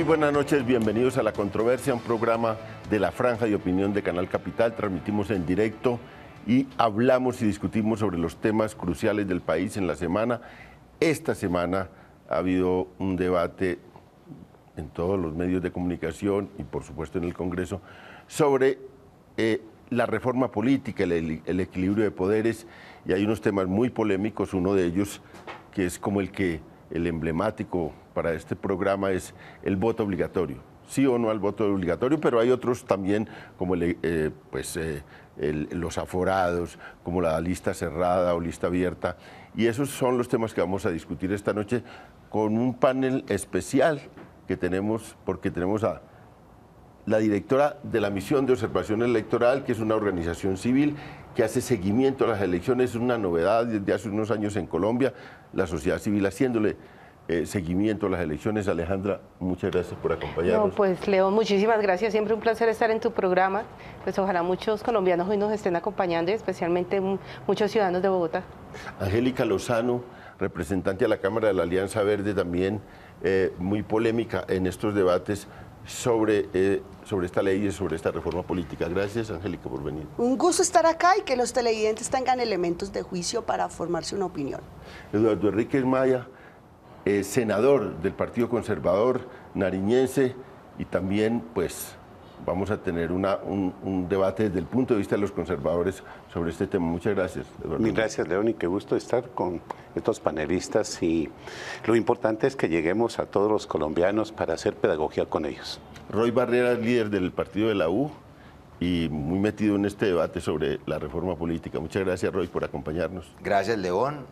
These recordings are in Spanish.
Muy buenas noches, bienvenidos a La Controversia, un programa de la Franja de Opinión de Canal Capital. Transmitimos en directo y hablamos y discutimos sobre los temas cruciales del país en la semana. Esta semana ha habido un debate en todos los medios de comunicación y por supuesto en el Congreso sobre la reforma política, el equilibrio de poderes, y hay unos temas muy polémicos. Uno de ellos, que es como el emblemático para este programa, es el voto obligatorio. Sí o no al voto obligatorio, pero hay otros también como los aforados, como la lista cerrada o lista abierta, y esos son los temas que vamos a discutir esta noche con un panel especial que tenemos, porque tenemos a la directora de la Misión de Observación Electoral, que es una organización civil que hace seguimiento a las elecciones. Es una novedad desde hace unos años en Colombia, la sociedad civil haciéndole seguimiento a las elecciones. Alejandra, muchas gracias por acompañarnos. No, pues Leo, muchísimas gracias, siempre un placer estar en tu programa. Pues ojalá muchos colombianos hoy nos estén acompañando, y especialmente muchos ciudadanos de Bogotá. Angélica Lozano, representante de la Cámara de la Alianza Verde, también muy polémica en estos debates sobre esta ley y sobre esta reforma política. Gracias, Angélica, por venir. Un gusto estar acá y que los televidentes tengan elementos de juicio para formarse una opinión. Eduardo Enríquez Maya, senador del Partido Conservador nariñense, y también pues vamos a tener un debate desde el punto de vista de los conservadores sobre este tema. Muchas gracias, Eduardo. Mil gracias, León, y qué gusto estar con estos panelistas, y lo importante es que lleguemos a todos los colombianos para hacer pedagogía con ellos. Roy Barrera, líder del partido de la U y muy metido en este debate sobre la reforma política. Muchas gracias, Roy, por acompañarnos. Gracias, León.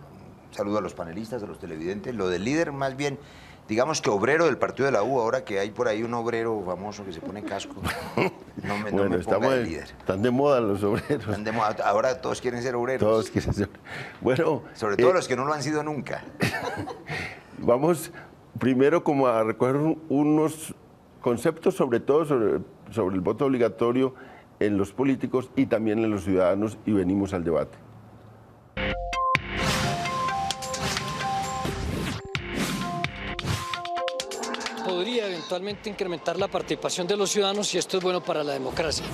Saludo a los panelistas, a los televidentes. Lo del líder, más bien, digamos que obrero del partido de la U, ahora que hay por ahí un obrero famoso que se pone casco. No me ponga de líder. Están de moda los obreros. Están de moda. Ahora todos quieren ser obreros. Todos quieren ser. Bueno, sobre todo los que no lo han sido nunca. Vamos primero como a recoger unos conceptos, sobre todo sobre el voto obligatorio en los políticos y también en los ciudadanos, y venimos al debate. Podría eventualmente incrementar la participación de los ciudadanos, y esto es bueno para la democracia,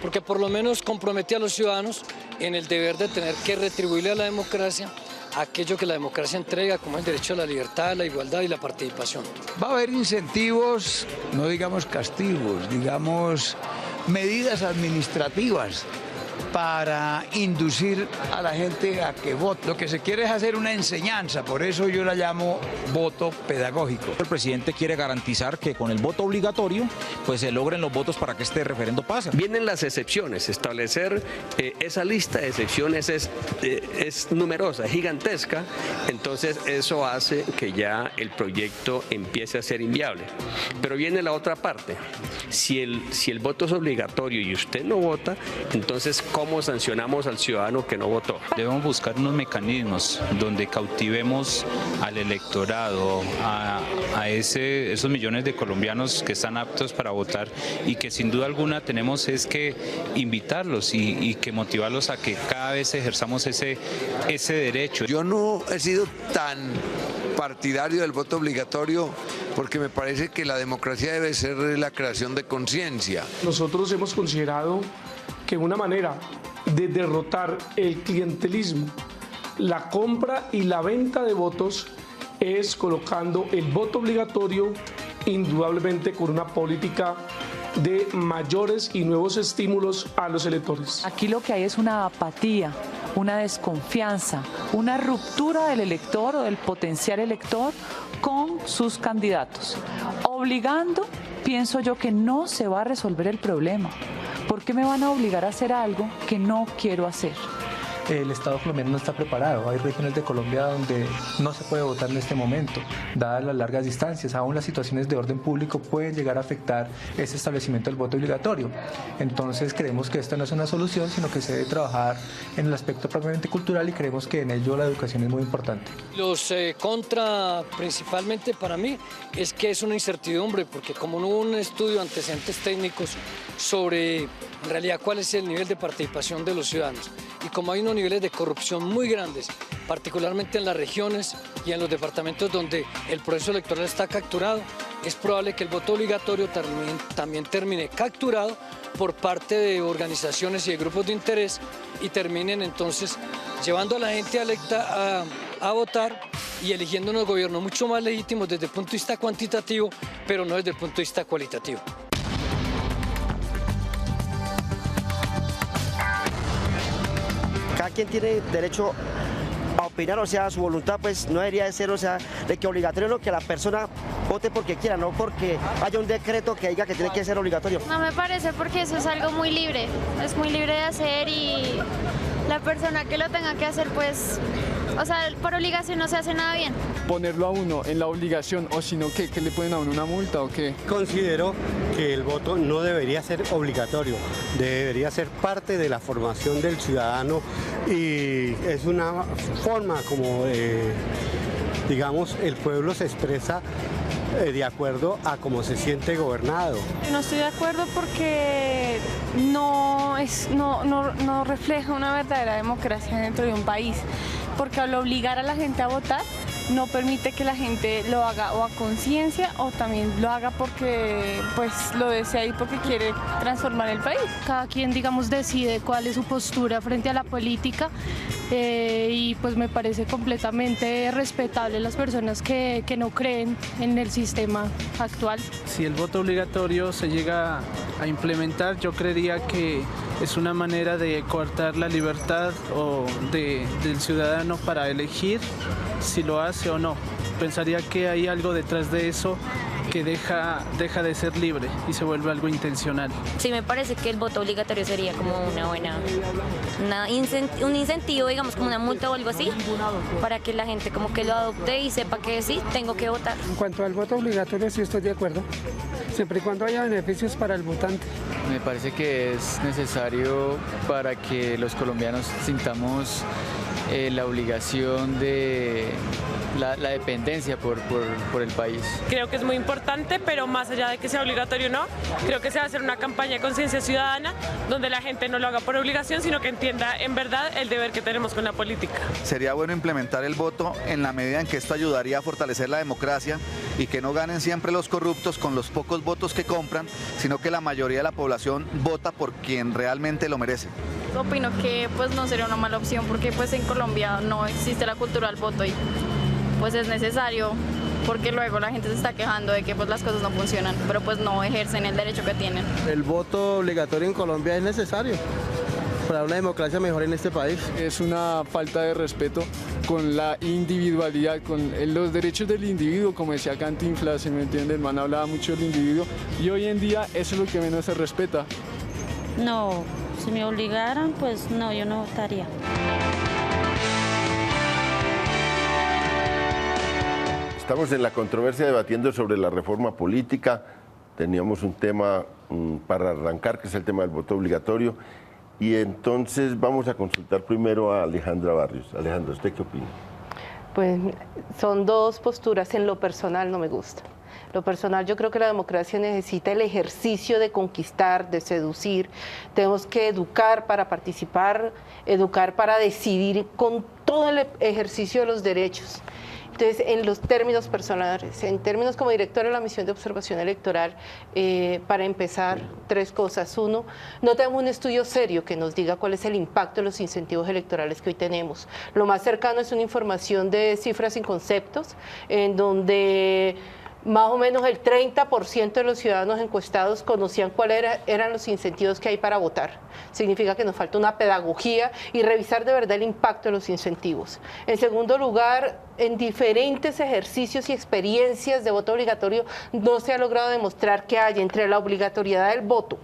porque por lo menos compromete a los ciudadanos en el deber de tener que retribuirle a la democracia aquello que la democracia entrega, como el derecho a la libertad, la igualdad y la participación. Va a haber incentivos, no digamos castigos, digamos medidas administrativas para inducir a la gente a que vote. Lo que se quiere es hacer una enseñanza, por eso yo la llamo voto pedagógico. El presidente quiere garantizar que con el voto obligatorio pues se logren los votos para que este referendo pase. Vienen las excepciones, establecer esa lista de excepciones es numerosa, es gigantesca, entonces eso hace que ya el proyecto empiece a ser inviable. Pero viene la otra parte, si el voto es obligatorio y usted no vota, entonces ¿cómo sancionamos al ciudadano que no votó? Debemos buscar unos mecanismos donde cautivemos al electorado, a esos millones de colombianos que están aptos para votar, y que sin duda alguna tenemos es que invitarlos y que motivarlos a que cada vez ejerzamos ese derecho. Yo no he sido tan partidario del voto obligatorio porque me parece que la democracia debe ser la creación de conciencia. Nosotros hemos considerado que una manera de derrotar el clientelismo, la compra y la venta de votos, es colocando el voto obligatorio, indudablemente con una política de mayores y nuevos estímulos a los electores. Aquí lo que hay es una apatía, una desconfianza, una ruptura del elector o del potencial elector con sus candidatos. Obligando, pienso yo que no se va a resolver el problema. ¿Por qué me van a obligar a hacer algo que no quiero hacer? El Estado colombiano no está preparado. Hay regiones de Colombia donde no se puede votar en este momento, dadas las largas distancias. Aún las situaciones de orden público pueden llegar a afectar ese establecimiento del voto obligatorio. Entonces creemos que esta no es una solución, sino que se debe trabajar en el aspecto propiamente cultural, y creemos que en ello la educación es muy importante. Los contra, principalmente para mí, es que es una incertidumbre, porque como no hubo un estudio de antecedentes técnicos sobre en realidad cuál es el nivel de participación de los ciudadanos, y como hay unos niveles de corrupción muy grandes, particularmente en las regiones y en los departamentos donde el proceso electoral está capturado, es probable que el voto obligatorio también termine capturado por parte de organizaciones y de grupos de interés y terminen entonces llevando a la gente electa a votar y eligiendo unos gobiernos mucho más legítimos desde el punto de vista cuantitativo, pero no desde el punto de vista cualitativo. Cada quien tiene derecho a opinar, o sea, su voluntad pues no debería de ser, o sea, de que obligatorio no, que la persona vote porque quiera, no porque haya un decreto que diga que tiene que ser obligatorio. No me parece, porque eso es algo muy libre, es muy libre de hacer y la persona que lo tenga que hacer pues, o sea, por obligación no se hace nada bien. Ponerlo a uno en la obligación, o si no, ¿qué le ponen a uno, una multa o qué? Considero que el voto no debería ser obligatorio, debería ser parte de la formación del ciudadano y es una forma como, digamos, el pueblo se expresa de acuerdo a cómo se siente gobernado. No estoy de acuerdo porque no refleja una verdadera democracia dentro de un país, porque al obligar a la gente a votar no permite que la gente lo haga o a conciencia o también lo haga porque pues lo desea y porque quiere transformar el país. Cada quien, digamos, decide cuál es su postura frente a la política y pues me parece completamente respetable las personas que no creen en el sistema actual. Si el voto obligatorio se llega a implementar, yo creería que es una manera de coartar la libertad del ciudadano para elegir si lo hace o no. Pensaría que hay algo detrás de eso que deja de ser libre y se vuelve algo intencional. Sí, me parece que el voto obligatorio sería como un incentivo, digamos, como una multa o algo así, para que la gente como que lo adopte y sepa que sí, tengo que votar. En cuanto al voto obligatorio, sí estoy de acuerdo, siempre y cuando haya beneficios para el votante. Me parece que es necesario para que los colombianos sintamos la obligación de la dependencia por el país. Creo que es muy importante, pero más allá de que sea obligatorio o no, creo que se va a hacer una campaña de conciencia ciudadana donde la gente no lo haga por obligación, sino que entienda en verdad el deber que tenemos con la política. Sería bueno implementar el voto en la medida en que esto ayudaría a fortalecer la democracia y que no ganen siempre los corruptos con los pocos votos que compran, sino que la mayoría de la población vota por quien realmente lo merece. Opino que pues no sería una mala opción porque pues en Colombia no existe la cultura del voto y pues es necesario porque luego la gente se está quejando de que pues las cosas no funcionan, pero pues no ejercen el derecho que tienen. El voto obligatorio en Colombia es necesario para una democracia mejor en este país. Es una falta de respeto con la individualidad, con los derechos del individuo, como decía Cantinflas, ¿sí me entiende? El man hablaba mucho del individuo y hoy en día eso es lo que menos se respeta. No, si me obligaran, pues no, yo no votaría. Estamos en la controversia debatiendo sobre la reforma política. Teníamos un tema para arrancar, que es el tema del voto obligatorio. Y entonces vamos a consultar primero a Alejandra Barrios. Alejandra, ¿usted qué opina? Pues son dos posturas. En lo personal no me gusta. Lo personal, yo creo que la democracia necesita el ejercicio de conquistar, de seducir. Tenemos que educar para participar, educar para decidir con todo el ejercicio de los derechos. Entonces, en los términos personales, en términos como directora de la misión de observación electoral, para empezar, tres cosas. Uno, no tenemos un estudio serio que nos diga cuál es el impacto de los incentivos electorales que hoy tenemos. Lo más cercano es una información de cifras y conceptos, en donde más o menos el 30% de los ciudadanos encuestados conocían cuáles eran los incentivos que hay para votar. Significa que nos falta una pedagogía y revisar de verdad el impacto de los incentivos. En segundo lugar, en diferentes ejercicios y experiencias de voto obligatorio no se ha logrado demostrar que hay entre la obligatoriedad del voto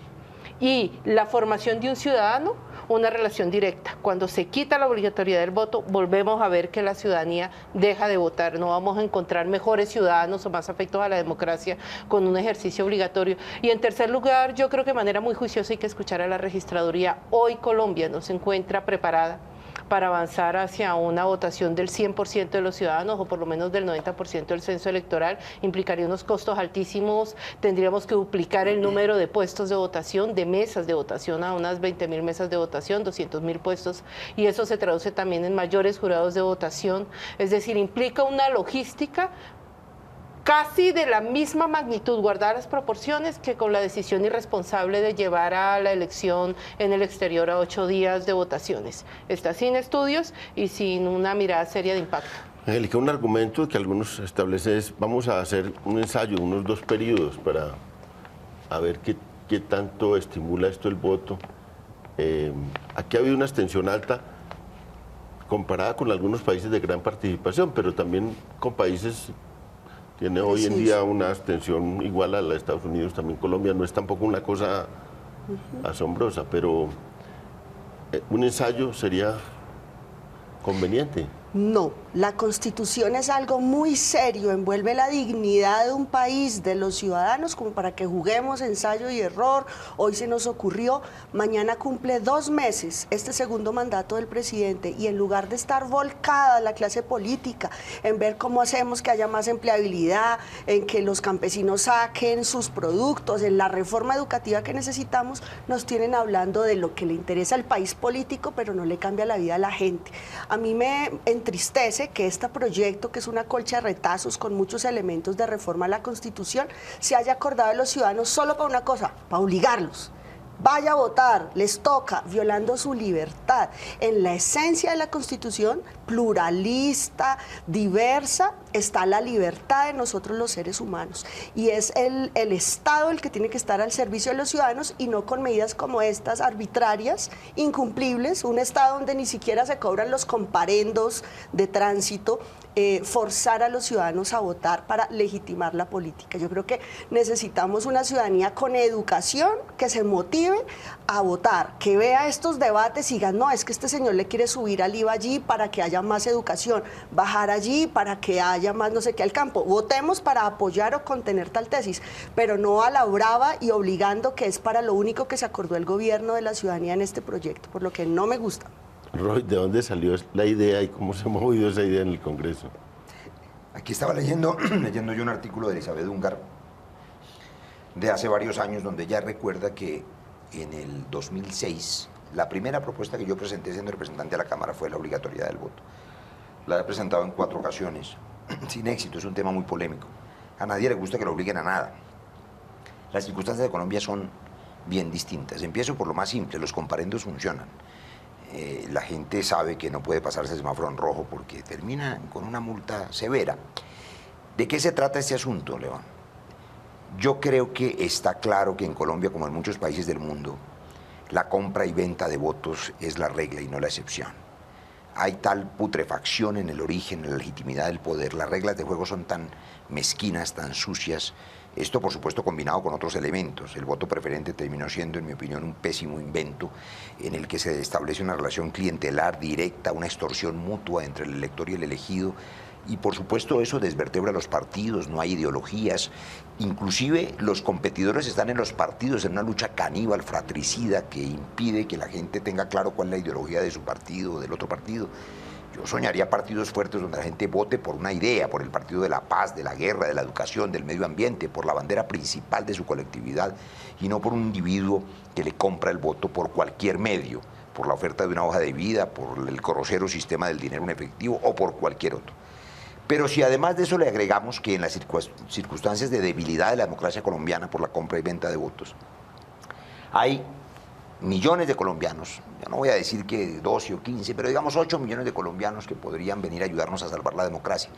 y la formación de un ciudadano una relación directa. Cuando se quita la obligatoriedad del voto, volvemos a ver que la ciudadanía deja de votar. No vamos a encontrar mejores ciudadanos o más afectos a la democracia con un ejercicio obligatorio. Y en tercer lugar, yo creo que de manera muy juiciosa hay que escuchar a la registraduría. Hoy Colombia no se encuentra preparada para avanzar hacia una votación del 100% de los ciudadanos o por lo menos del 90% del censo electoral. Implicaría unos costos altísimos, tendríamos que duplicar el número de puestos de votación, de mesas de votación a unas 20.000 mesas de votación, 200.000 puestos, y eso se traduce también en mayores jurados de votación, es decir, implica una logística casi de la misma magnitud, guardadas las proporciones, que con la decisión irresponsable de llevar a la elección en el exterior a 8 días de votaciones. Está sin estudios y sin una mirada seria de impacto. Angélica, un argumento que algunos establecen es: vamos a hacer un ensayo, unos 2 periodos, para a ver qué tanto estimula esto el voto. Aquí ha habido una abstención alta comparada con algunos países de gran participación, pero también con países... Tiene hoy en día una abstención igual a la de Estados Unidos, también Colombia. No es tampoco una cosa asombrosa, pero un ensayo sería conveniente. No, la Constitución es algo muy serio, envuelve la dignidad de un país, de los ciudadanos, como para que juguemos ensayo y error. Hoy se nos ocurrió, mañana cumple 2 meses este segundo mandato del presidente, y en lugar de estar volcada la clase política en ver cómo hacemos que haya más empleabilidad, en que los campesinos saquen sus productos, en la reforma educativa que necesitamos, nos tienen hablando de lo que le interesa al país político, pero no le cambia la vida a la gente. A mí me entristece que este proyecto, que es una colcha de retazos con muchos elementos de reforma a la Constitución, se haya acordado de los ciudadanos solo para una cosa: para obligarlos. Vaya a votar, les toca, violando su libertad. En la esencia de la Constitución, pluralista, diversa, está la libertad de nosotros los seres humanos. Y es el Estado el que tiene que estar al servicio de los ciudadanos, y no con medidas como estas, arbitrarias, incumplibles. Un Estado donde ni siquiera se cobran los comparendos de tránsito, forzar a los ciudadanos a votar para legitimar la política. Yo creo que necesitamos una ciudadanía con educación, que se motive a votar, que vea estos debates y diga: no, es que este señor le quiere subir al IVA allí para que haya más educación, bajar allí para que haya más no sé qué al campo. Votemos para apoyar o contener tal tesis, pero no a la brava y obligando, que es para lo único que se acordó el gobierno de la ciudadanía en este proyecto, por lo que no me gusta. Roy, ¿de dónde salió la idea y cómo se ha movido esa idea en el Congreso? Aquí estaba leyendo yo un artículo de Elizabeth Ungar de hace varios años, donde ella recuerda que en el 2006 la primera propuesta que yo presenté siendo representante de la Cámara fue la obligatoriedad del voto. La he presentado en 4 ocasiones, sin éxito. Es un tema muy polémico. A nadie le gusta que lo obliguen a nada. Las circunstancias de Colombia son bien distintas. Empiezo por lo más simple: los comparendos funcionan. La gente sabe que no puede pasarse el semáforo en rojo porque termina con una multa severa. ¿De qué se trata este asunto, León? Yo creo que está claro que en Colombia, como en muchos países del mundo, la compra y venta de votos es la regla y no la excepción. Hay tal putrefacción en el origen, en la legitimidad del poder. Las reglas de juego son tan mezquinas, tan sucias. Esto, por supuesto, combinado con otros elementos. El voto preferente terminó siendo, en mi opinión, un pésimo invento en el que se establece una relación clientelar directa, una extorsión mutua entre el elector y el elegido. Y, por supuesto, eso desvertebra los partidos, no hay ideologías. Inclusive los competidores están en los partidos en una lucha caníbal, fratricida, que impide que la gente tenga claro cuál es la ideología de su partido o del otro partido. Yo soñaría partidos fuertes donde la gente vote por una idea, por el partido de la paz, de la guerra, de la educación, del medio ambiente, por la bandera principal de su colectividad, y no por un individuo que le compra el voto por cualquier medio, por la oferta de una hoja de vida, por el grosero sistema del dinero en efectivo o por cualquier otro. Pero si además de eso le agregamos que en las circunstancias de debilidad de la democracia colombiana por la compra y venta de votos, hay millones de colombianos, yo no voy a decir que 12 o 15, pero digamos 8 millones de colombianos que podrían venir a ayudarnos a salvar la democracia.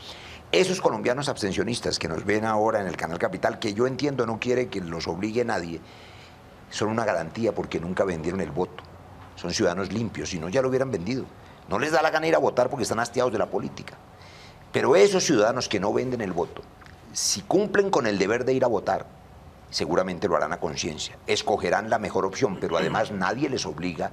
Esos colombianos abstencionistas que nos ven ahora en el Canal Capital, que yo entiendo no quiere que los obligue nadie, son una garantía porque nunca vendieron el voto. Son ciudadanos limpios, si no ya lo hubieran vendido. No les da la gana ir a votar porque están hastiados de la política. Pero esos ciudadanos que no venden el voto, si cumplen con el deber de ir a votar, seguramente lo harán a conciencia, escogerán la mejor opción, pero además nadie les obliga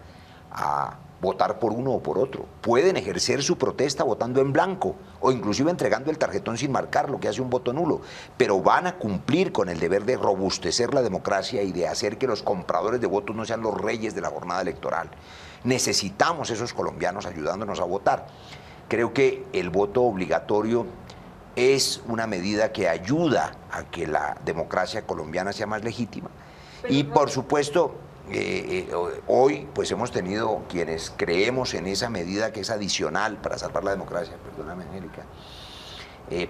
a votar por uno o por otro. Pueden ejercer su protesta votando en blanco o inclusive entregando el tarjetón sin marcar, lo que hace un voto nulo, pero van a cumplir con el deber de robustecer la democracia y de hacer que los compradores de votos no sean los reyes de la jornada electoral. Necesitamos esos colombianos ayudándonos a votar. Creo que el voto obligatorio es una medida que ayuda a que la democracia colombiana sea más legítima. Y por supuesto, hoy pues hemos tenido quienes creemos en esa medida que es adicional para salvar la democracia, perdóname Angélica,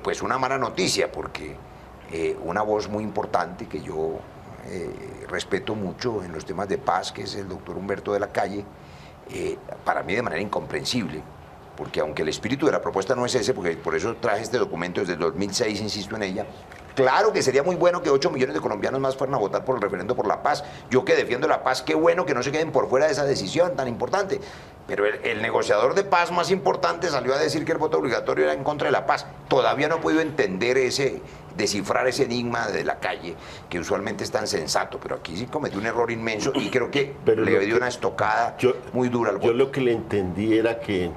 pues una mala noticia, porque una voz muy importante que yo respeto mucho en los temas de paz, que es el doctor Humberto de la Calle, para mí de manera incomprensible, porque aunque el espíritu de la propuesta no es ese, porque por eso traje este documento desde el 2006, insisto en ella, claro que sería muy bueno que 8 millones de colombianos más fueran a votar por el referendo por la paz. Yo que defiendo la paz, qué bueno que no se queden por fuera de esa decisión tan importante. Pero el negociador de paz más importante salió a decir que el voto obligatorio era en contra de la paz. Todavía no he podido entender descifrar ese enigma de la Calle, que usualmente es tan sensato, pero aquí sí cometió un error inmenso y creo que le dio una estocada muy dura al voto. Yo lo que le entendí era que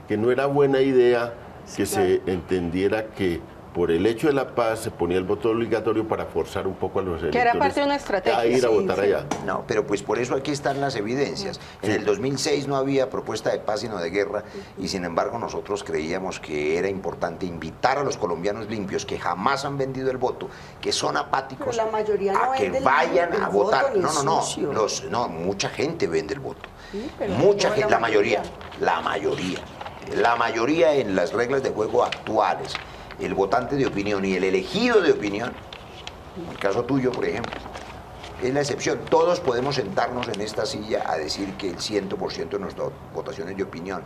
no era buena idea que se entendiera que por el hecho de la paz se ponía el voto obligatorio para forzar un poco a los electores que era parte de una estrategia a ir a votar allá. No, pero pues por eso aquí están las evidencias. En el 2006 no había propuesta de paz sino de guerra, y sin embargo nosotros creíamos que era importante invitar a los colombianos limpios que jamás han vendido el voto, que son apáticos, la mayoría no a que vayan a votar. No, mucha gente vende el voto. Sí, mucha gente, la mayoría en las reglas de juego actuales. El votante de opinión y el elegido de opinión, en el caso tuyo, por ejemplo, es la excepción. Todos podemos sentarnos en esta silla a decir que el 100% de nuestras votaciones de opinión.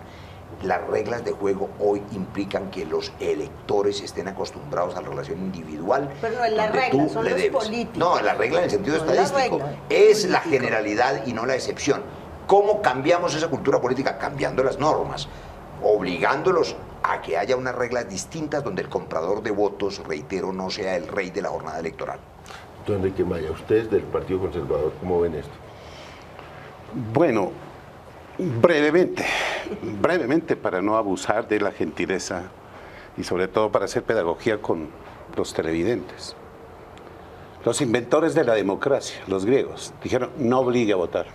Las reglas de juego hoy implican que los electores estén acostumbrados a la relación individual. Pero no es la regla, son los políticos. No, la regla en el sentido estadístico. Es la generalidad y no la excepción. ¿Cómo cambiamos esa cultura política? Cambiando las normas, obligándolos a que haya unas reglas distintas donde el comprador de votos, reitero, no sea el rey de la jornada electoral. Don Enrique Maya, ustedes del Partido Conservador, ¿cómo ven esto? Bueno, brevemente para no abusar de la gentileza y sobre todo para hacer pedagogía con los televidentes. Los inventores de la democracia, los griegos, dijeron no obligue a votar.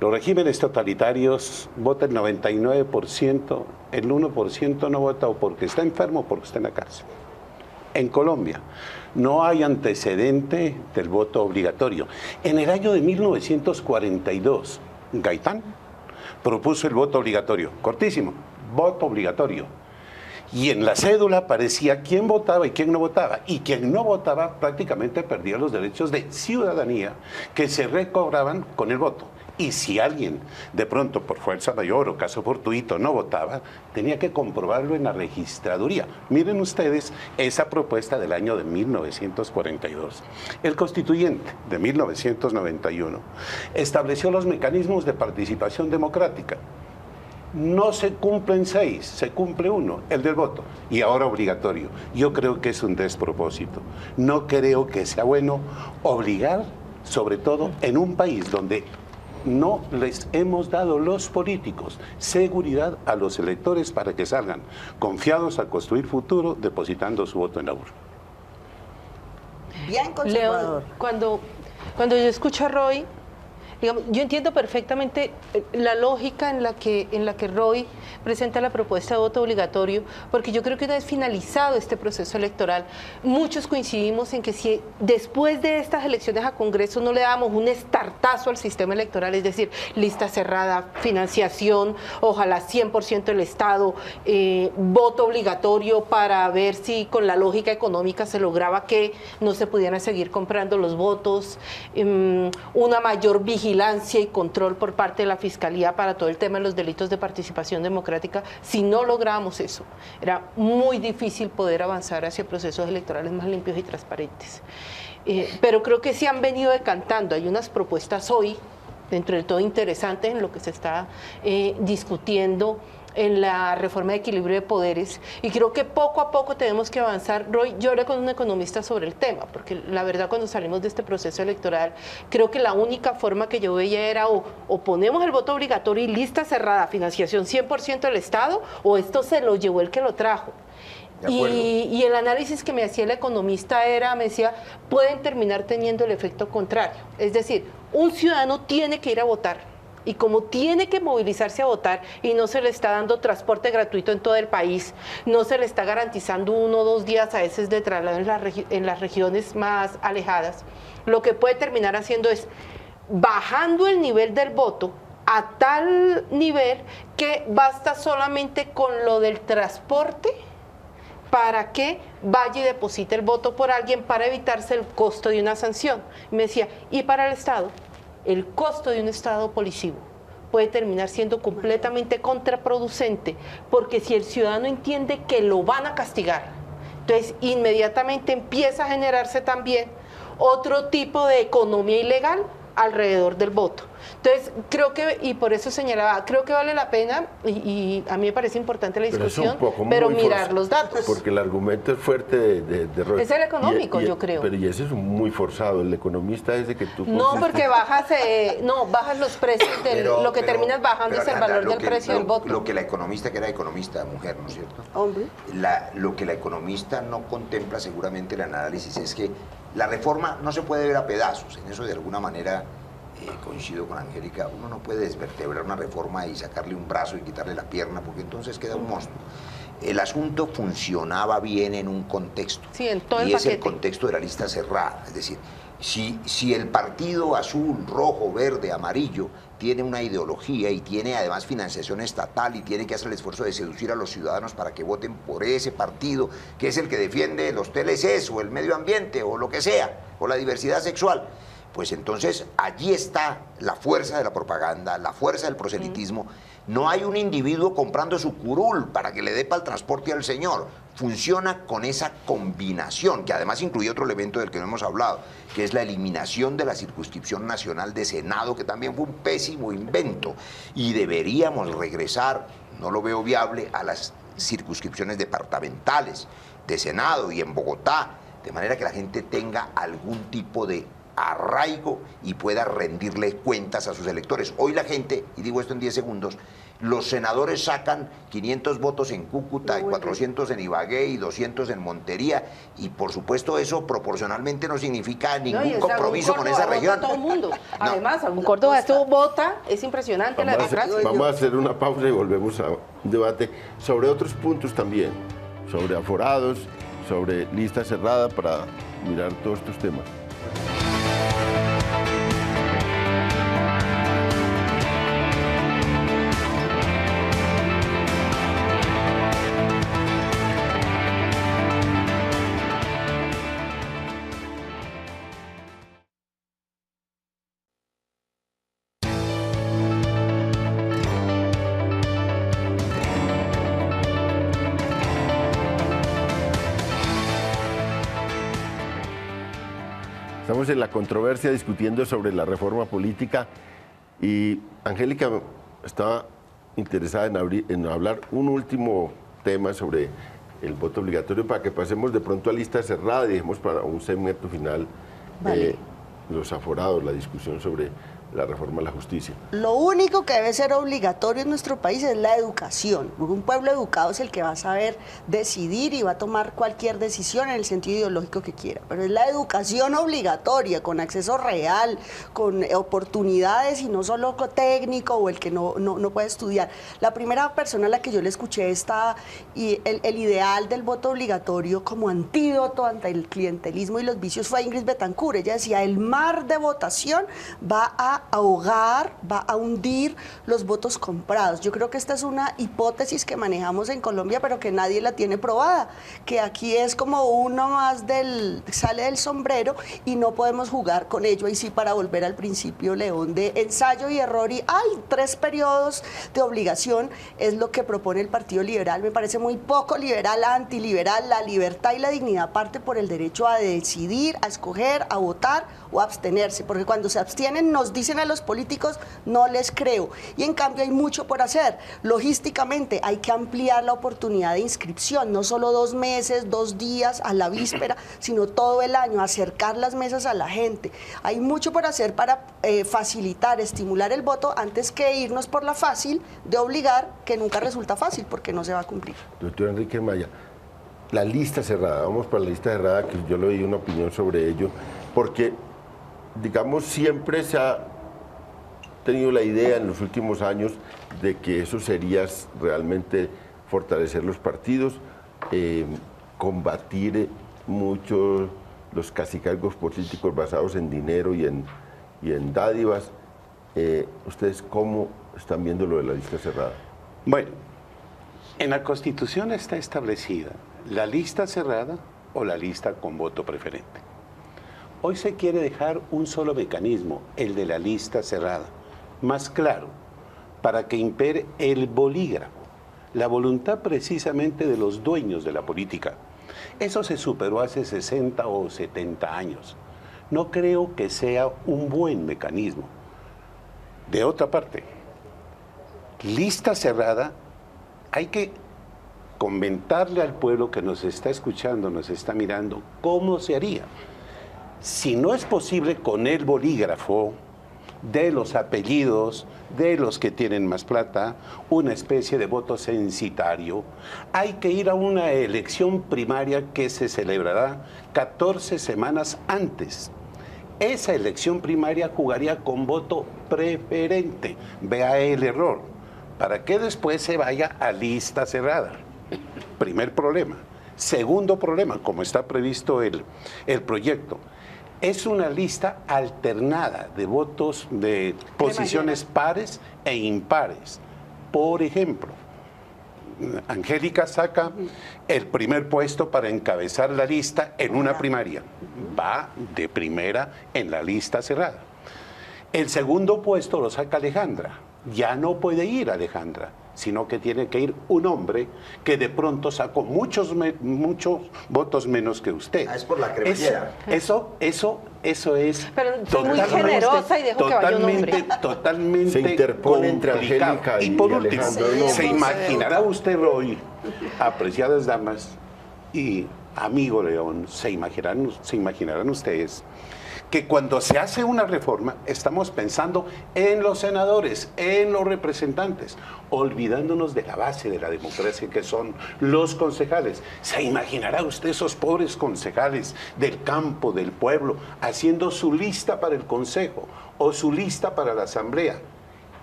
Los regímenes totalitarios votan el 99%, el 1% no vota o porque está enfermo o porque está en la cárcel. En Colombia no hay antecedente del voto obligatorio. En el año de 1942, Gaitán propuso el voto obligatorio, cortísimo, voto obligatorio. Y en la cédula aparecía quién votaba y quién no votaba. Y quien no votaba prácticamente perdía los derechos de ciudadanía que se recobraban con el voto. Y si alguien de pronto por fuerza mayor o caso fortuito no votaba, tenía que comprobarlo en la registraduría. Miren ustedes esa propuesta del año de 1942. El constituyente de 1991 estableció los mecanismos de participación democrática. No se cumplen 6, se cumple 1, el del voto, y ahora obligatorio. Yo creo que es un despropósito. No creo que sea bueno obligar, sobre todo en un país donde no les hemos dado los políticos seguridad a los electores para que salgan confiados a construir futuro depositando su voto en la urna. Bien conservador. León, cuando yo escucho a Roy, digamos, yo entiendo perfectamente la lógica en la que Roy presenta la propuesta de voto obligatorio, porque yo creo que una vez finalizado este proceso electoral, muchos coincidimos en que si después de estas elecciones a Congreso no le damos un estartazo al sistema electoral, es decir, lista cerrada, financiación, ojalá 100% del Estado, voto obligatorio para ver si con la lógica económica se lograba que no se pudieran seguir comprando los votos, una mayor vigilancia y control por parte de la Fiscalía para todo el tema de los delitos de participación democrática. Si no lográbamos eso, era muy difícil poder avanzar hacia procesos electorales más limpios y transparentes. Pero creo que se han venido decantando. Hay unas propuestas hoy, dentro de todo interesantes, en lo que se está discutiendo en la reforma de equilibrio de poderes, y creo que poco a poco tenemos que avanzar. Roy, yo hablé con un economista sobre el tema, porque la verdad cuando salimos de este proceso electoral, creo que la única forma que yo veía era o ponemos el voto obligatorio y lista cerrada, financiación 100% del Estado, o esto se lo llevó el que lo trajo. Y el análisis que me hacía el economista me decía, pueden terminar teniendo el efecto contrario. Es decir, un ciudadano tiene que ir a votar, y como tiene que movilizarse a votar y no se le está dando transporte gratuito en todo el país, no se le está garantizando 1 o 2 días a veces de traslado en las regiones más alejadas, lo que puede terminar haciendo es bajando el nivel del voto a tal nivel que basta solamente con lo del transporte para que vaya y deposite el voto por alguien para evitarse el costo de una sanción. Y me decía, ¿y para el Estado? El costo de un Estado policivo puede terminar siendo completamente contraproducente, porque si el ciudadano entiende que lo van a castigar, entonces inmediatamente empieza a generarse también otro tipo de economía ilegal alrededor del voto. Entonces, creo que, y por eso señalaba, creo que vale la pena, y a mí me parece importante la discusión, pero mirar los datos. Porque el argumento es fuerte de Es el económico, yo creo. Pero y ese es muy forzado, el economista ese que tú... No, porque bajas los precios, lo que terminas bajando es el valor del precio del voto. Lo que la economista, que era economista mujer, ¿no es cierto? Hombre. Lo que la economista no contempla seguramente el análisis es que la reforma no se puede ver a pedazos, en eso de alguna manera... coincido con Angélica, uno no puede desvertebrar una reforma y sacarle un brazo y quitarle la pierna, porque entonces queda un monstruo. El asunto funcionaba bien en un contexto, sí, en todo y el es paquete. el contexto de la lista cerrada. Es decir, si el partido azul, rojo, verde, amarillo tiene una ideología y tiene además financiación estatal y tiene que hacer el esfuerzo de seducir a los ciudadanos para que voten por ese partido, que es el que defiende los TLCs o el medio ambiente o lo que sea, o la diversidad sexual, pues entonces allí está la fuerza de la propaganda, la fuerza del proselitismo. No hay un individuo comprando su curul para que le dé para el transporte al señor. Funciona con esa combinación, que además incluye otro elemento del que no hemos hablado, que es la eliminación de la circunscripción nacional de Senado, que también fue un pésimo invento. Y deberíamos regresar, no lo veo viable, a las circunscripciones departamentales de Senado y en Bogotá, de manera que la gente tenga algún tipo de arraigo y pueda rendirle cuentas a sus electores. Hoy la gente, y digo esto en 10 segundos, los senadores sacan 500 votos en Cúcuta y 400 en Ibagué y 200 en Montería, y por supuesto eso proporcionalmente no significa ningún compromiso con esa región. Todo el mundo. Además, algún Córdoba esto vota, es impresionante la democracia. Vamos a hacer una pausa y volvemos a un debate sobre otros puntos también, sobre aforados, sobre lista cerrada, para mirar todos estos temas. Estamos en la controversia discutiendo sobre la reforma política y Angélica estaba interesada en hablar un último tema sobre el voto obligatorio para que pasemos de pronto a lista cerrada y dejemos para un segmento final los aforados, la discusión sobre la reforma a la justicia. Lo único que debe ser obligatorio en nuestro país es la educación, porque un pueblo educado es el que va a saber decidir y va a tomar cualquier decisión en el sentido ideológico que quiera, pero es la educación obligatoria, con acceso real, con oportunidades y no solo técnico o el que no puede estudiar. La primera persona a la que yo le escuché el ideal del voto obligatorio como antídoto ante el clientelismo y los vicios fue Ingrid Betancourt. Ella decía, el mar de votación va a ahogar, va a hundir los votos comprados. Yo creo que esta es una hipótesis que manejamos en Colombia, pero que nadie la tiene probada, que aquí es como uno más sale del sombrero y no podemos jugar con ello. Y sí, para volver al principio, León, de ensayo y error, y hay 3 periodos de obligación, es lo que propone el Partido Liberal. Me parece muy poco liberal, antiliberal. La libertad y la dignidad parte por el derecho a decidir, a escoger, a votar o a abstenerse, porque cuando se abstienen nos dicen a los políticos, no les creo. Y en cambio hay mucho por hacer. Logísticamente hay que ampliar la oportunidad de inscripción, no solo 2 meses, 2 días a la víspera, sino todo el año, acercar las mesas a la gente. Hay mucho por hacer para facilitar, estimular el voto, antes que irnos por la fácil de obligar, que nunca resulta fácil porque no se va a cumplir. Doctor Enrique Maya, la lista cerrada, vamos para la lista cerrada, que yo le di una opinión sobre ello, porque digamos siempre se ha tenido la idea en los últimos años de que eso sería realmente fortalecer los partidos, combatir mucho los cacicazgos políticos basados en dinero y en dádivas. ¿Ustedes cómo están viendo lo de la lista cerrada? Bueno, en la Constitución está establecida la lista cerrada o la lista con voto preferente. Hoy se quiere dejar un solo mecanismo, el de la lista cerrada, más claro, para que impere el bolígrafo, la voluntad precisamente de los dueños de la política. Eso se superó hace 60 o 70 años. No creo que sea un buen mecanismo. De otra parte, lista cerrada, hay que comentarle al pueblo que nos está escuchando, nos está mirando, cómo se haría. Si no es posible con el bolígrafo de los apellidos de los que tienen más plata, una especie de voto censitario, hay que ir a una elección primaria que se celebrará 14 semanas antes. Esa elección primaria jugaría con voto preferente. Vea el error, para que después se vaya a lista cerrada. Primer problema. Segundo problema, como está previsto el proyecto, es una lista alternada de votos de posiciones pares e impares. Por ejemplo, Angélica saca el primer puesto para encabezar la lista en una primaria. Va de primera en la lista cerrada. El segundo puesto lo saca Alejandra. Ya no puede ir Alejandra, sino que tiene que ir un hombre que de pronto sacó muchos votos menos que usted. Es por la cremallera. Eso es. Pero soy muy generosa y dejo que vaya un hombre. Totalmente se interpone entre Angélica y por último, Alejandro. ¿se imaginará usted, Roy, apreciadas damas y amigo León, se imaginarán ustedes que cuando se hace una reforma estamos pensando en los senadores, en los representantes, olvidándonos de la base de la democracia que son los concejales? ¿Se imaginará usted esos pobres concejales del campo, del pueblo, haciendo su lista para el consejo o su lista para la asamblea?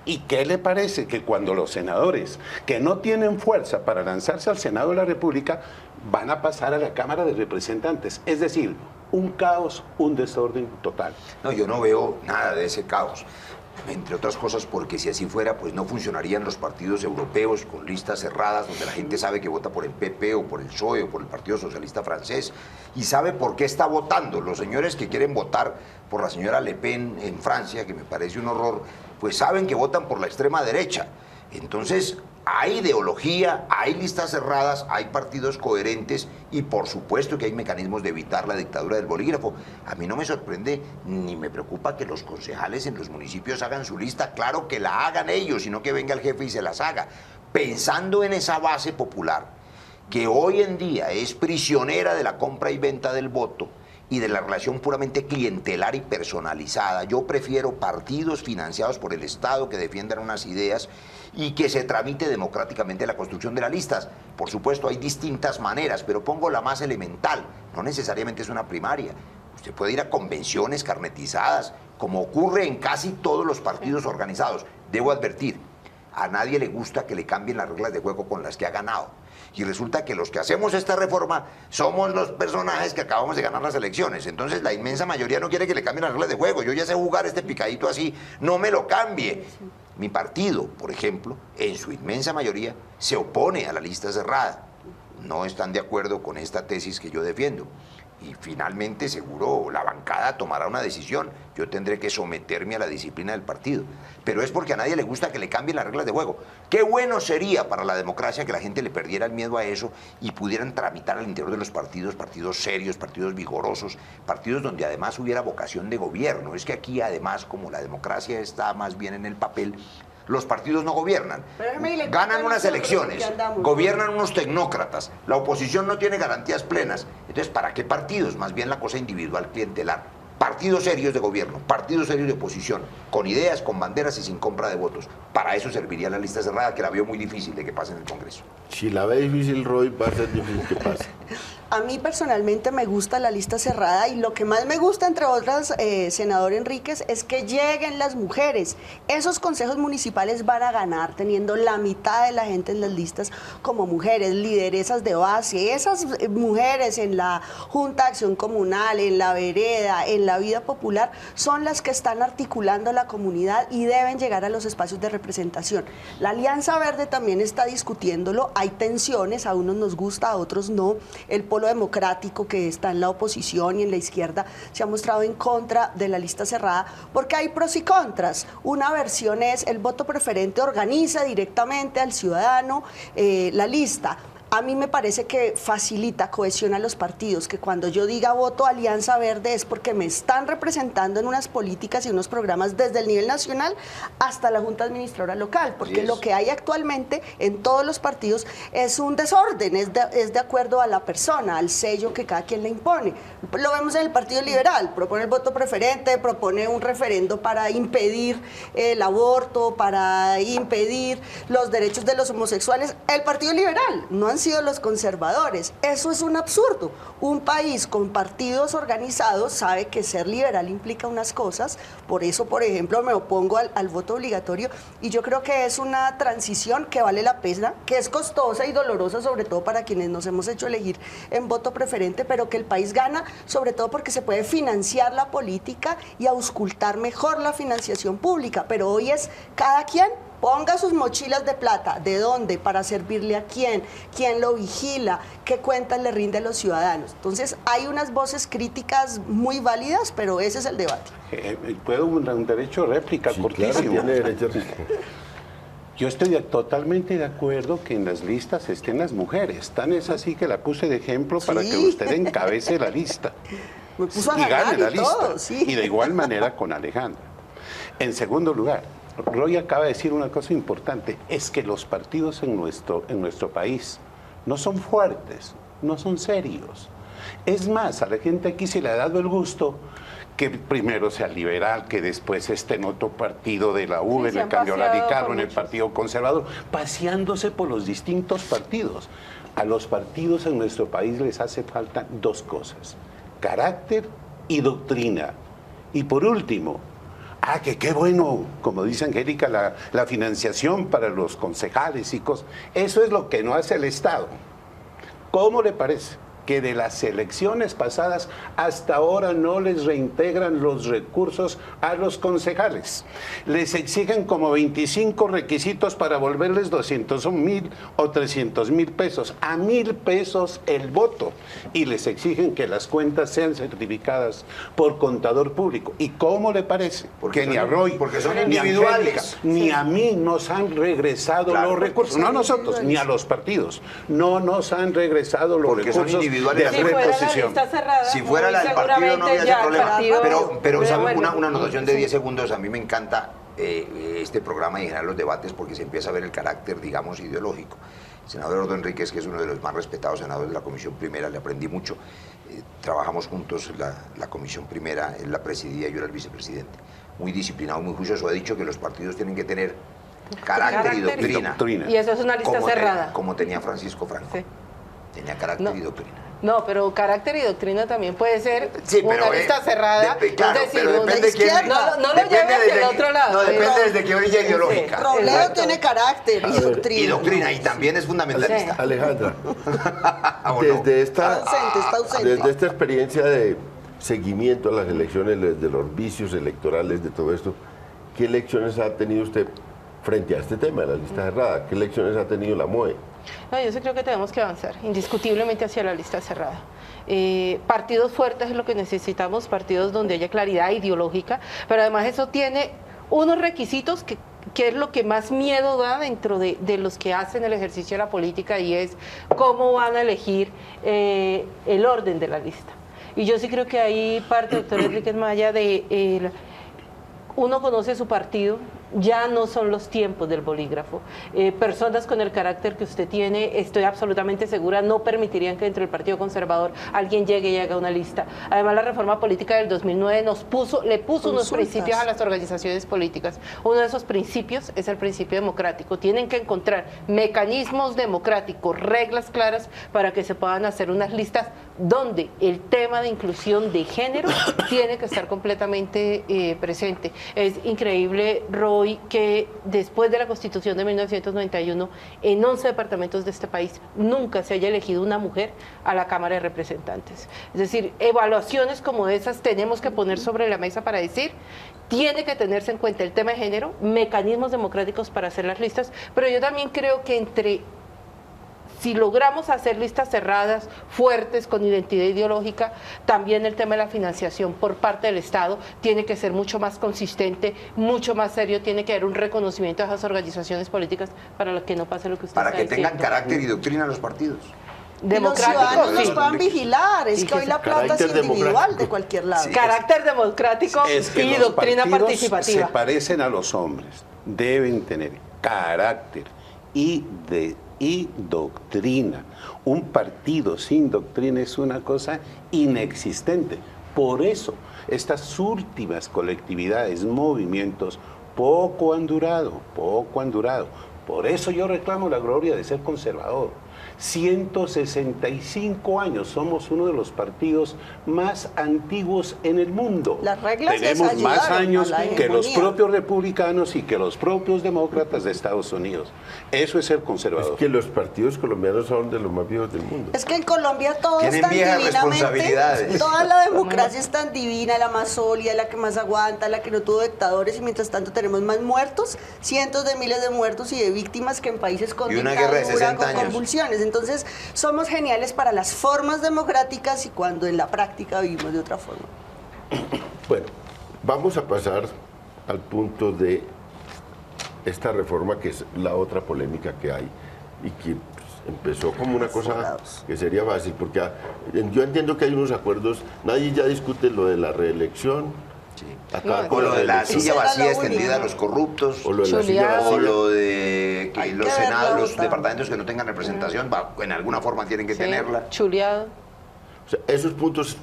¿Y qué le parece que cuando los senadores que no tienen fuerza para lanzarse al Senado de la República van a pasar a la Cámara de Representantes? Es decir, un caos, un desorden total. No, yo no veo nada de ese caos. Entre otras cosas porque si así fuera, pues no funcionarían los partidos europeos con listas cerradas donde la gente sabe que vota por el PP o por el PSOE o por el Partido Socialista Francés y sabe por qué está votando. Los señores que quieren votar por la señora Le Pen en Francia, que me parece un horror, pues saben que votan por la extrema derecha. Entonces, hay ideología, hay listas cerradas, hay partidos coherentes y por supuesto que hay mecanismos de evitar la dictadura del bolígrafo. A mí no me sorprende ni me preocupa que los concejales en los municipios hagan su lista. Claro que la hagan ellos, sino que venga el jefe y se las haga. Pensando en esa base popular que hoy en día es prisionera de la compra y venta del voto y de la relación puramente clientelar y personalizada, yo prefiero partidos financiados por el Estado que defiendan unas ideas y que se tramite democráticamente la construcción de las listas. Por supuesto, hay distintas maneras, pero pongo la más elemental. No necesariamente es una primaria. Usted puede ir a convenciones carnetizadas, como ocurre en casi todos los partidos organizados. Debo advertir, a nadie le gusta que le cambien las reglas de juego con las que ha ganado. Y resulta que los que hacemos esta reforma somos los personajes que acabamos de ganar las elecciones. Entonces la inmensa mayoría no quiere que le cambien las reglas de juego. Yo ya sé jugar este picadito así, no me lo cambie. Mi partido, por ejemplo, en su inmensa mayoría, se opone a la lista cerrada. No están de acuerdo con esta tesis que yo defiendo. Y finalmente, seguro, la bancada tomará una decisión. Yo tendré que someterme a la disciplina del partido. Pero es porque a nadie le gusta que le cambien las reglas de juego. Qué bueno sería para la democracia que la gente le perdiera el miedo a eso y pudieran tramitar al interior de los partidos, partidos serios, partidos vigorosos, partidos donde además hubiera vocación de gobierno. Es que aquí además, como la democracia está más bien en el papel, los partidos no gobiernan, ganan unas elecciones, gobiernan unos tecnócratas, la oposición no tiene garantías plenas. Entonces, ¿para qué partidos? Más bien la cosa individual, clientelar. Partidos serios de gobierno, partidos serios de oposición, con ideas, con banderas y sin compra de votos. Para eso serviría la lista cerrada, que la veo muy difícil de que pase en el Congreso. Si la ve difícil, Roy, va a ser difícil que pase. A mí personalmente me gusta la lista cerrada y lo que más me gusta, entre otras, senador Enríquez, es que lleguen las mujeres. Esos consejos municipales van a ganar teniendo la mitad de la gente en las listas como mujeres, lideresas de base. Esas mujeres en la Junta de Acción Comunal, en la vereda, en la vida popular, son las que están articulando la comunidad y deben llegar a los espacios de representación. La Alianza Verde también está discutiéndolo. Hay tensiones, a unos nos gusta, a otros no. El Polo Democrático, que está en la oposición y en la izquierda, se ha mostrado en contra de la lista cerrada porque hay pros y contras. Una versión es el voto preferente organiza directamente al ciudadano la lista. A mí me parece que facilita, cohesiona los partidos, que cuando yo diga voto Alianza Verde es porque me están representando en unas políticas y unos programas desde el nivel nacional hasta la Junta Administradora local, porque lo que hay actualmente en todos los partidos es un desorden, es de acuerdo a la persona, al sello que cada quien le impone. Lo vemos en el Partido Liberal, propone el voto preferente, propone un referendo para impedir el aborto, para impedir los derechos de los homosexuales. El Partido Liberal, no han sido los conservadores. Eso es un absurdo. Un país con partidos organizados sabe que ser liberal implica unas cosas, por eso, por ejemplo, me opongo al voto obligatorio y yo creo que es una transición que vale la pena, que es costosa y dolorosa, sobre todo para quienes nos hemos hecho elegir en voto preferente, pero que el país gana, sobre todo porque se puede financiar la política y auscultar mejor la financiación pública, pero hoy es cada quien ponga sus mochilas de plata. ¿De dónde? ¿Para servirle a quién? ¿Quién lo vigila? ¿Qué cuentas le rinde a los ciudadanos? Entonces, hay unas voces críticas muy válidas, pero ese es el debate. ¿Puedo un derecho de réplica? Sí, cortísimo. claro, tiene derecho a réplica. Yo estoy totalmente de acuerdo que en las listas estén las mujeres. Tan es así que la puse de ejemplo para que usted encabece la lista. Me puso a y gane la y todo, lista. sí. Y de igual manera con Alejandra. En segundo lugar, Roy acaba de decir una cosa importante, es que los partidos en nuestro país no son fuertes, no son serios. Es más, a la gente aquí se le ha dado el gusto que primero sea liberal, que después esté en otro partido de la U, en el Cambio Radical o en el Partido Conservador, paseándose por los distintos partidos. A los partidos en nuestro país les hace falta dos cosas, carácter y doctrina. Y por último, que qué bueno, como dice Angélica, la financiación para los concejales y cosas. Eso es lo que no hace el Estado. ¿Cómo le parece que de las elecciones pasadas hasta ahora no les reintegran los recursos a los concejales? Les exigen como 25 requisitos para volverles 200,000 o 300,000 pesos, a 1,000 pesos el voto, y les exigen que las cuentas sean certificadas por contador público. ¿Y cómo le parece? Porque ni a Roy, porque son ni a individuales, Angélica, ni a mí nos han regresado los recursos, no a nosotros, ni a los partidos, no nos han regresado los recursos de reposición. Si fuera la del partido no había ese problema. Pero ¿saben? Una anotación de 10 segundos. A mí me encanta este programa y en general los debates porque se empieza a ver el carácter, digamos, ideológico. El senador Eduardo Enríquez, que es uno de los más respetados senadores de la Comisión Primera, le aprendí mucho. Trabajamos juntos, la Comisión Primera, él la presidía, yo era el vicepresidente. Muy disciplinado, muy juicioso. Ha dicho que los partidos tienen que tener carácter y doctrina. Y eso es una lista cerrada. Como tenía Francisco Franco. Sí. Tenía carácter y doctrina. No, pero carácter y doctrina también puede ser una lista cerrada. Claro, es decir, pero depende de quién. No lo lleve hacia el otro lado. No, depende desde qué orilla ideológica. Robledo tiene carácter y doctrina. Y doctrina, y también es fundamentalista. Sí. Alejandra, desde esta experiencia de seguimiento a las elecciones, de los vicios electorales, de todo esto, ¿qué lecciones ha tenido usted frente a este tema de la lista cerrada? ¿Qué lecciones ha tenido la MOE? No, yo sí creo que tenemos que avanzar indiscutiblemente hacia la lista cerrada. Partidos fuertes es lo que necesitamos, partidos donde haya claridad ideológica, pero además eso tiene unos requisitos que es lo que más miedo da dentro de los que hacen el ejercicio de la política, y es cómo van a elegir el orden de la lista. Y yo sí creo que ahí parte, doctor Enríquez Maya, uno conoce su partido, Ya no son los tiempos del bolígrafo. Personas con el carácter que usted tiene, estoy absolutamente segura, no permitirían que dentro del Partido Conservador alguien llegue y haga una lista. Además, la reforma política del 2009 le puso unos principios a las organizaciones políticas. Uno de esos principios es el principio democrático. Tienen que encontrar mecanismos democráticos, reglas claras para que se puedan hacer unas listas donde el tema de inclusión de género tiene que estar completamente presente. Es increíble, Roy, que después de la Constitución de 1991, en 11 departamentos de este país, nunca se haya elegido una mujer a la Cámara de Representantes. Es decir, evaluaciones como esas tenemos que poner sobre la mesa para decir, tiene que tenerse en cuenta el tema de género, mecanismos democráticos para hacer las listas, pero yo también creo que si logramos hacer listas cerradas, fuertes, con identidad ideológica, también el tema de la financiación por parte del Estado tiene que ser mucho más consistente, mucho más serio, tiene que haber un reconocimiento a esas organizaciones políticas para que no pase lo que usted para está que diciendo. tengan carácter y doctrina los partidos. Y los ciudadanos nos puedan vigilar, es que hoy la plata es individual de cualquier lado. Sí, carácter democrático y doctrina participativa. Se parecen a los hombres, deben tener carácter y doctrina. Un partido sin doctrina es una cosa inexistente. Por eso, estas últimas colectividades, movimientos, poco han durado. Por eso yo reclamo la gloria de ser conservador. 165 años, somos uno de los partidos más antiguos en el mundo. Las reglas tenemos más años que los hegemonía. propios republicanos y que los propios demócratas de Estados Unidos. Eso es ser conservador. Es que los partidos colombianos son de los más viejos del mundo. Es que en Colombia todo es Tienen tan viejas divinamente, responsabilidades. toda la democracia es tan divina, la más sólida, la que más aguanta, la que no tuvo dictadores, y mientras tanto tenemos más muertos, cientos de miles de muertos y de víctimas que en países con Y una guerra de 60 con años. convulsiones. Entonces somos geniales para las formas democráticas y cuando en la práctica vivimos de otra forma. Bueno, vamos a pasar al punto de esta reforma, que es la otra polémica que hay y que pues, empezó como una cosa que sería fácil, porque yo entiendo que hay unos acuerdos, nadie ya discute lo de la reelección. O lo de la silla vacía extendida a los corruptos, o lo de la silla vacía, o lo de que los senados, los departamentos que no tengan representación, en alguna forma tienen que tenerla. Chuleado. O sea, esos puntos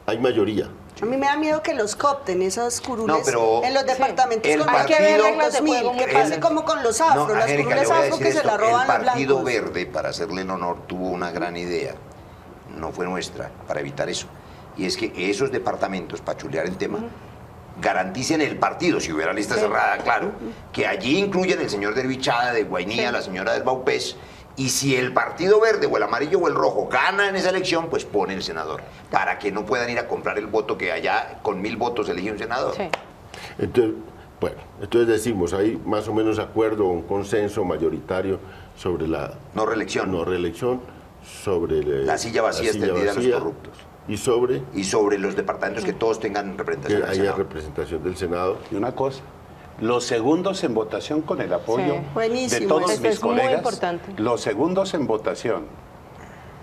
hay mayoría. A mí me da miedo que los coopten, esas curules, No, pero en los departamentos el con partido- 2000, que pase como con los afros, las Angélica, curules le voy a afro decir que se esto, la roban el los Partido blancos. Verde, para hacerle el honor, tuvo una gran idea, no fue nuestra, para evitar eso, y es que esos departamentos, para chulear el tema, garanticen el partido, si hubiera lista cerrada, claro, que allí incluyen el señor Dervichada, de Guainía, la señora del Baupés, y si el Partido Verde o el amarillo o el rojo gana en esa elección, pues pone el senador, para que no puedan ir a comprar el voto que allá con 1000 votos elige un senador. Entonces, bueno, entonces decimos, hay más o menos acuerdo, un consenso mayoritario sobre la no reelección, sobre la silla vacía extendida a los corruptos. Y sobre los departamentos que todos tengan representación que del haya Senado. representación del Senado. Y una cosa, los segundos en votación con el apoyo de todos Eso mis es muy colegas, importante. los segundos en votación,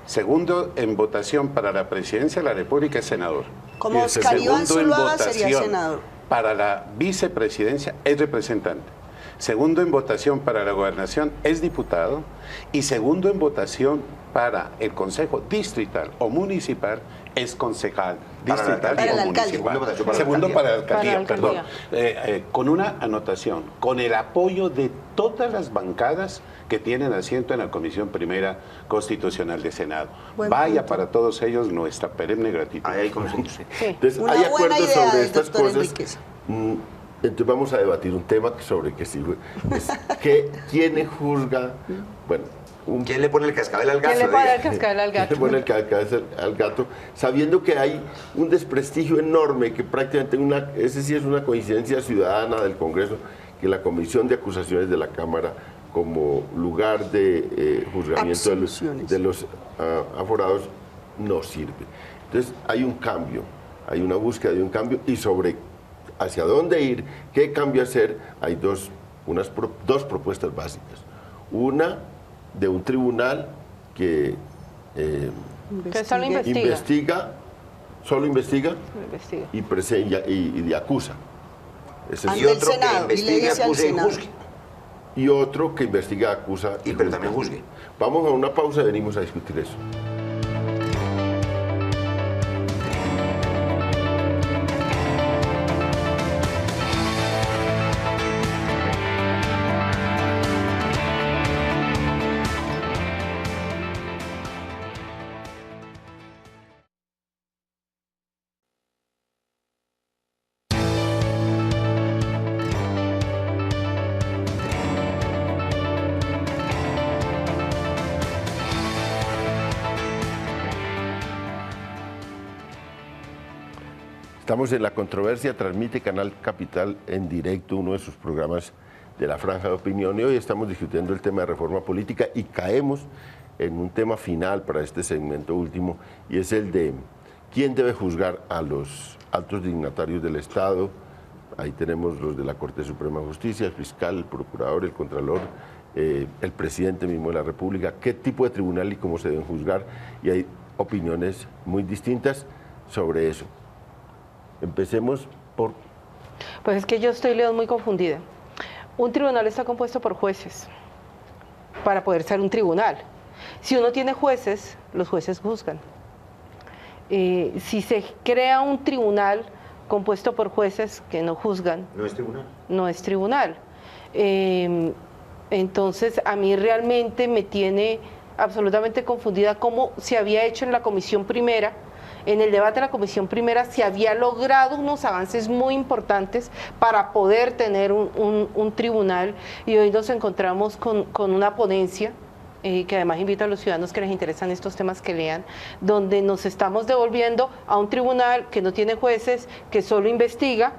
segundo en votación para la presidencia de la República es senador. Como Y el Oscar Iván segundo en Zuluaga sería votación senador. para la vicepresidencia es representante. Segundo en votación para la gobernación es diputado. Y segundo en votación para el consejo distrital o municipal es concejal distrital Para el o alcalde. municipal. Segundo para la alcaldía. Perdón. Con una anotación, con el apoyo de todas las bancadas que tienen asiento en la Comisión Primera Constitucional de Senado. Buen Vaya punto. para todos ellos nuestra perenne gratitud. Ahí hay consenso. Entonces, Una hay buena acuerdos idea sobre del estas doctor cosas. Enríquez. Entonces vamos a debatir un tema sobre que sí, es ¿quién juzga? Bueno, ¿Quién le pone el cascabel al gato? ¿Quién le pone el cascabel al gato? ¿Quién le pone el cascabel al gato? Sabiendo que hay un desprestigio enorme, que prácticamente ese sí es una coincidencia ciudadana del Congreso, que la Comisión de Acusaciones de la Cámara como lugar de juzgamiento de los aforados no sirve. Entonces hay un cambio, hay una búsqueda de un cambio y sobre hacia dónde ir, qué cambio hacer, hay dos propuestas básicas. Una de un tribunal que solo investiga y acusa. Y otro que investigue, acuse y juzgue. Y otro que investiga, acusa y pero también juzgue. Vamos a una pausa y venimos a discutir eso. Estamos en La Controversia, transmite Canal Capital en directo, uno de sus programas de la Franja de Opinión, y hoy estamos discutiendo el tema de reforma política y caemos en un tema final para este segmento último, y es el de quién debe juzgar a los altos dignatarios del Estado. Ahí tenemos los de la Corte Suprema de Justicia, el fiscal, el procurador, el contralor, el presidente mismo de la República, qué tipo de tribunal y cómo se deben juzgar, y hay opiniones muy distintas sobre eso. Empecemos por... Pues es que yo estoy, León, muy confundida. Un tribunal está compuesto por jueces para poder ser un tribunal. Si uno tiene jueces, los jueces juzgan. Si se crea un tribunal compuesto por jueces que no juzgan... ¿No es tribunal? No es tribunal. Entonces, a mí realmente me tiene absolutamente confundida cómo se había hecho en la Comisión Primera. En el debate de la Comisión Primera se había logrado unos avances muy importantes para poder tener un tribunal, y hoy nos encontramos con una ponencia que además invito a los ciudadanos que les interesan estos temas que lean, donde nos estamos devolviendo a un tribunal que no tiene jueces, que solo investiga,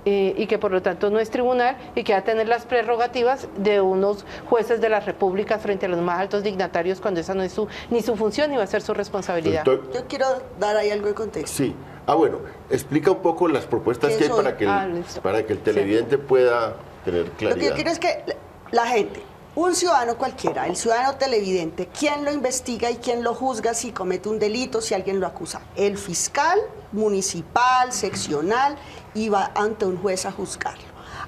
y que por lo tanto no es tribunal y que va a tener las prerrogativas de unos jueces de la República frente a los más altos dignatarios, cuando esa no es ni su función ni va a ser su responsabilidad. Yo quiero dar ahí algo de contexto. Sí. Bueno, explica un poco las propuestas que hay para que el televidente pueda tener claridad. Lo que yo quiero es que la gente, un ciudadano cualquiera, el ciudadano televidente, ¿quién lo investiga y quién lo juzga si comete un delito, si alguien lo acusa? El fiscal municipal, seccional, y va ante un juez a juzgarlo.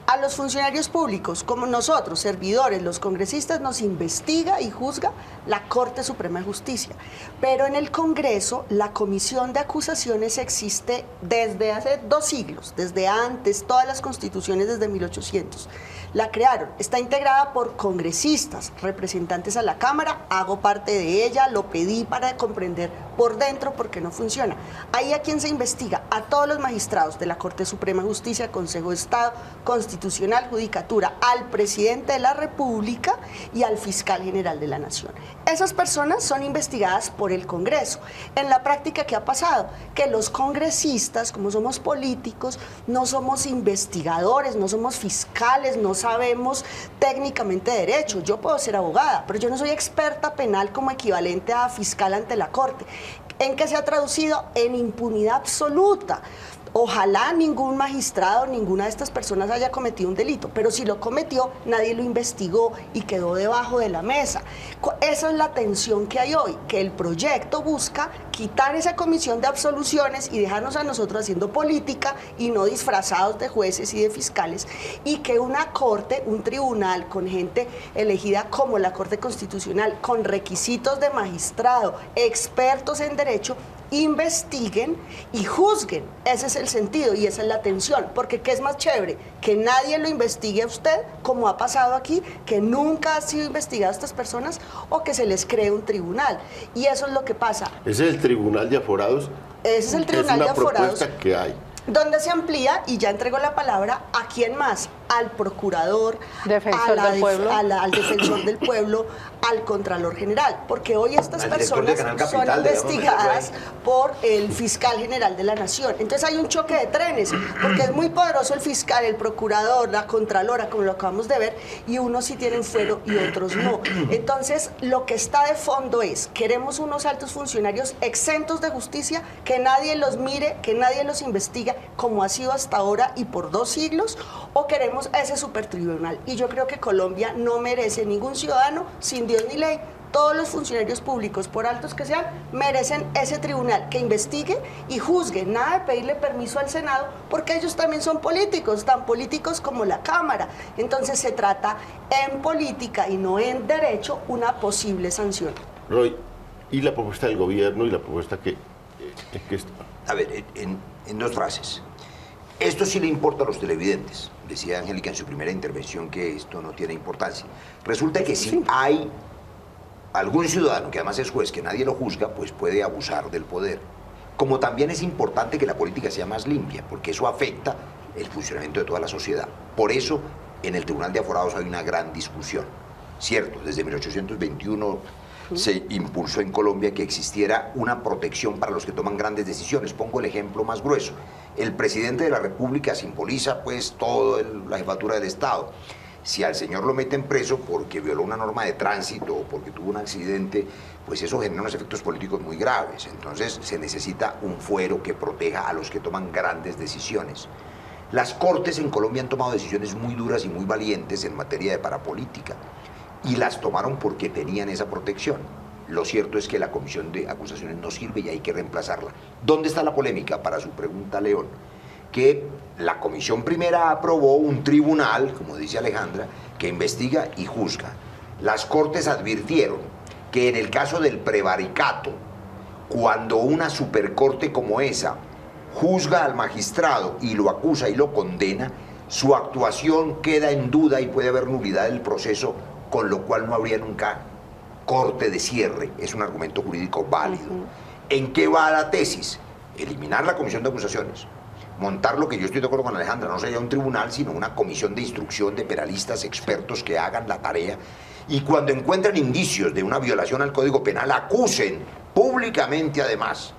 A los funcionarios públicos, como nosotros, servidores, los congresistas, nos investiga y juzga la Corte Suprema de Justicia. Pero en el Congreso, la Comisión de Acusaciones existe desde hace 2 siglos, desde antes, todas las constituciones desde 1800. La crearon, está integrada por congresistas, representantes a la Cámara, hago parte de ella, lo pedí para comprender por dentro por qué no funciona. Ahí a quién se investiga, a todos los magistrados de la Corte Suprema de Justicia, Consejo de Estado, Constitucional, Judicatura, al presidente de la República y al fiscal general de la Nación. Esas personas son investigadas por el Congreso. En la práctica, ¿qué ha pasado? Que los congresistas, como somos políticos, no somos investigadores, no somos fiscales, no sabemos técnicamente derecho. Yo puedo ser abogada, pero yo no soy experta penal como equivalente a fiscal ante la Corte. ¿En qué se ha traducido? En impunidad absoluta. Ojalá ningún magistrado, ninguna de estas personas haya cometido un delito, pero si lo cometió, nadie lo investigó y quedó debajo de la mesa. Esa es la tensión que hay hoy, que el proyecto busca quitar esa comisión de absoluciones y dejarnos a nosotros haciendo política y no disfrazados de jueces y de fiscales, y que una corte, un tribunal con gente elegida como la Corte Constitucional, con requisitos de magistrado, expertos en derecho, investiguen y juzguen. Ese es el sentido y esa es la tensión, porque ¿qué es más chévere? Que nadie lo investigue a usted, como ha pasado aquí, que nunca ha sido investigado a estas personas, o que se les cree un tribunal. Y eso es lo que pasa. Ese es el Tribunal de Aforados. Ese es el Tribunal de Aforados. Es una propuesta que hay. Donde se amplía, y ya entrego la palabra, ¿a quién más? Al procurador, al defensor del pueblo, al contralor general, porque hoy estas personas son investigadas por el fiscal general de la Nación. Entonces hay un choque de trenes, porque es muy poderoso el fiscal, el procurador, la contralora, como lo acabamos de ver, y unos sí tienen fuero y otros no. Entonces lo que está de fondo es, queremos unos altos funcionarios exentos de justicia, que nadie los mire, que nadie los investigue, como ha sido hasta ahora y por 2 siglos, o queremos ese supertribunal. Y yo creo que Colombia no merece ningún ciudadano sin Dios ni ley. Todos los funcionarios públicos, por altos que sean, merecen ese tribunal que investigue y juzgue. Nada de pedirle permiso al Senado, porque ellos también son políticos, tan políticos como la Cámara. Entonces se trata en política y no en derecho una posible sanción. Roy, ¿y la propuesta del gobierno y la propuesta que A ver, en dos frases. Esto sí le importa a los televidentes. Decía Angélica en su primera intervención que esto no tiene importancia. Resulta que si hay algún ciudadano, que además es juez, que nadie lo juzga, pues puede abusar del poder. Como también es importante que la política sea más limpia, porque eso afecta el funcionamiento de toda la sociedad. Por eso, en el Tribunal de Aforados hay una gran discusión. Cierto, desde 1821 se impulsó en Colombia que existiera una protección para los que toman grandes decisiones. Pongo el ejemplo más grueso. El presidente de la República simboliza pues toda la jefatura del Estado. Si al señor lo meten preso porque violó una norma de tránsito o porque tuvo un accidente, pues eso genera unos efectos políticos muy graves. Entonces se necesita un fuero que proteja a los que toman grandes decisiones. Las Cortes en Colombia han tomado decisiones muy duras y muy valientes en materia de parapolítica y las tomaron porque tenían esa protección. Lo cierto es que la comisión de acusaciones no sirve y hay que reemplazarla. ¿Dónde está la polémica? Para su pregunta, León, que la comisión primera aprobó un tribunal, como dice Alejandra, que investiga y juzga. Las Cortes advirtieron que en el caso del prevaricato, cuando una supercorte como esa juzga al magistrado y lo acusa y lo condena, su actuación queda en duda y puede haber nulidad del proceso, con lo cual no habría nunca corte de cierre. Es un argumento jurídico válido. ¿En qué va la tesis? Eliminar la comisión de acusaciones, montar lo que yo estoy de acuerdo con Alejandra, no sería un tribunal, sino una comisión de instrucción de penalistas expertos que hagan la tarea y cuando encuentren indicios de una violación al Código Penal, acusen públicamente además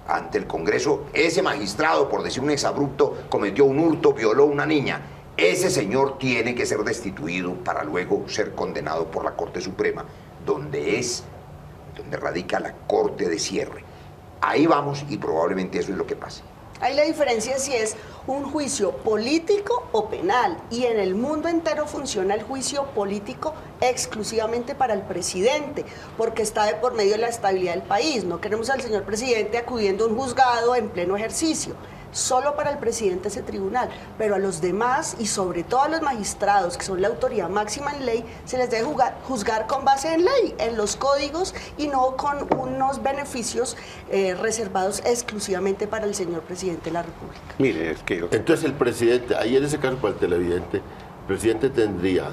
ante el Congreso, ese magistrado, por decir un exabrupto, cometió un hurto, violó a una niña. Ese señor tiene que ser destituido para luego ser condenado por la Corte Suprema, donde radica la Corte de Cierre. Ahí vamos y probablemente eso es lo que pase. Ahí la diferencia es si es un juicio político o penal, y en el mundo entero funciona el juicio político exclusivamente para el presidente, porque está de por medio de la estabilidad del país. No queremos al señor presidente acudiendo a un juzgado en pleno ejercicio. Solo para el presidente ese tribunal, pero a los demás y sobre todo a los magistrados, que son la autoridad máxima en ley, se les debe juzgar con base en ley, en los códigos y no con unos beneficios reservados exclusivamente para el señor presidente de la República. Mire, es que entonces el presidente, ahí en ese caso para el televidente, el presidente tendría,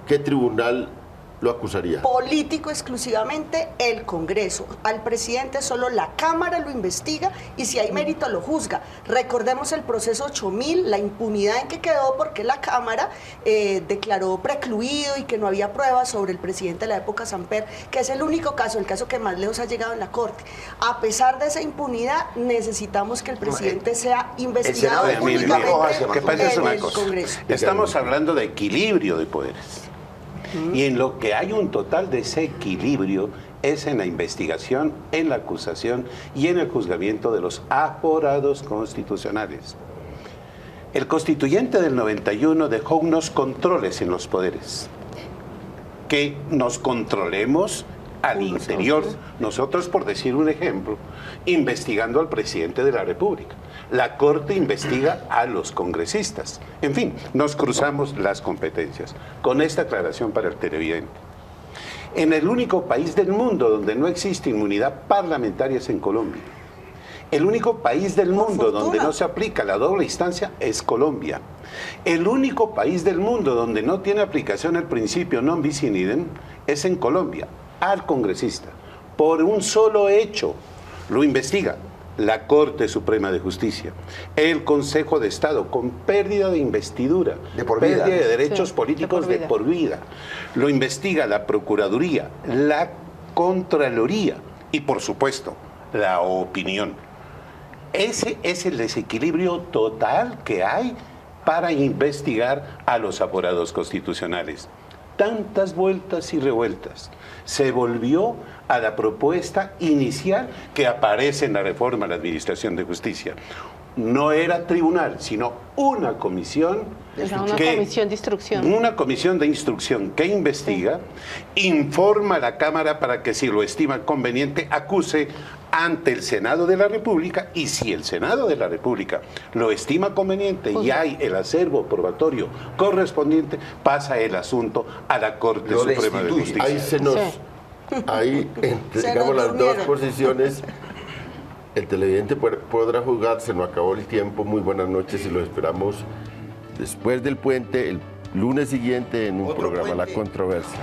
¿qué tribunal lo acusaría? Político exclusivamente el Congreso. Al presidente solo la Cámara lo investiga y si hay mérito lo juzga. Recordemos el proceso 8000, la impunidad en que quedó porque la Cámara declaró precluido y que no había pruebas sobre el presidente de la época, Samper, que es el único caso, el caso que más lejos ha llegado en la Corte. A pesar de esa impunidad, necesitamos que el presidente sea investigado públicamente en el Congreso. Estamos hablando de equilibrio de poderes. Y en lo que hay un total desequilibrio es en la investigación, en la acusación y en el juzgamiento de los aforados constitucionales. El constituyente del 91 dejó unos controles en los poderes. Que nos controlemos al interior, nosotros, por decir un ejemplo, investigando al presidente de la República. La Corte investiga a los congresistas. En fin, nos cruzamos las competencias. Con esta aclaración para el televidente. En el único país del mundo donde no existe inmunidad parlamentaria es en Colombia. El único país del mundo donde no se aplica la doble instancia es Colombia. El único país del mundo donde no tiene aplicación el principio non bis in idem es en Colombia. Al congresista, por un solo hecho, lo investiga la Corte Suprema de Justicia, el Consejo de Estado, con pérdida de investidura, pérdida de derechos políticos de por vida. Lo investiga la Procuraduría, la Contraloría y, por supuesto, la opinión. Ese es el desequilibrio total que hay para investigar a los aforados constitucionales. Tantas vueltas y revueltas. Se volvió a la propuesta inicial que aparece en la reforma a la Administración de Justicia. no era tribunal, sino una comisión. Era una comisión de instrucción. Una comisión de instrucción que investiga, informa a la Cámara para que, si lo estima conveniente, acuse ante el Senado de la República, y si el Senado de la República lo estima conveniente y hay el acervo probatorio correspondiente, pasa el asunto a la Corte Suprema de Justicia. Ahí entregamos las dos posiciones. El televidente podrá juzgar, se nos acabó el tiempo. Muy buenas noches y los esperamos después del puente, el lunes siguiente, en un programa La Controversia.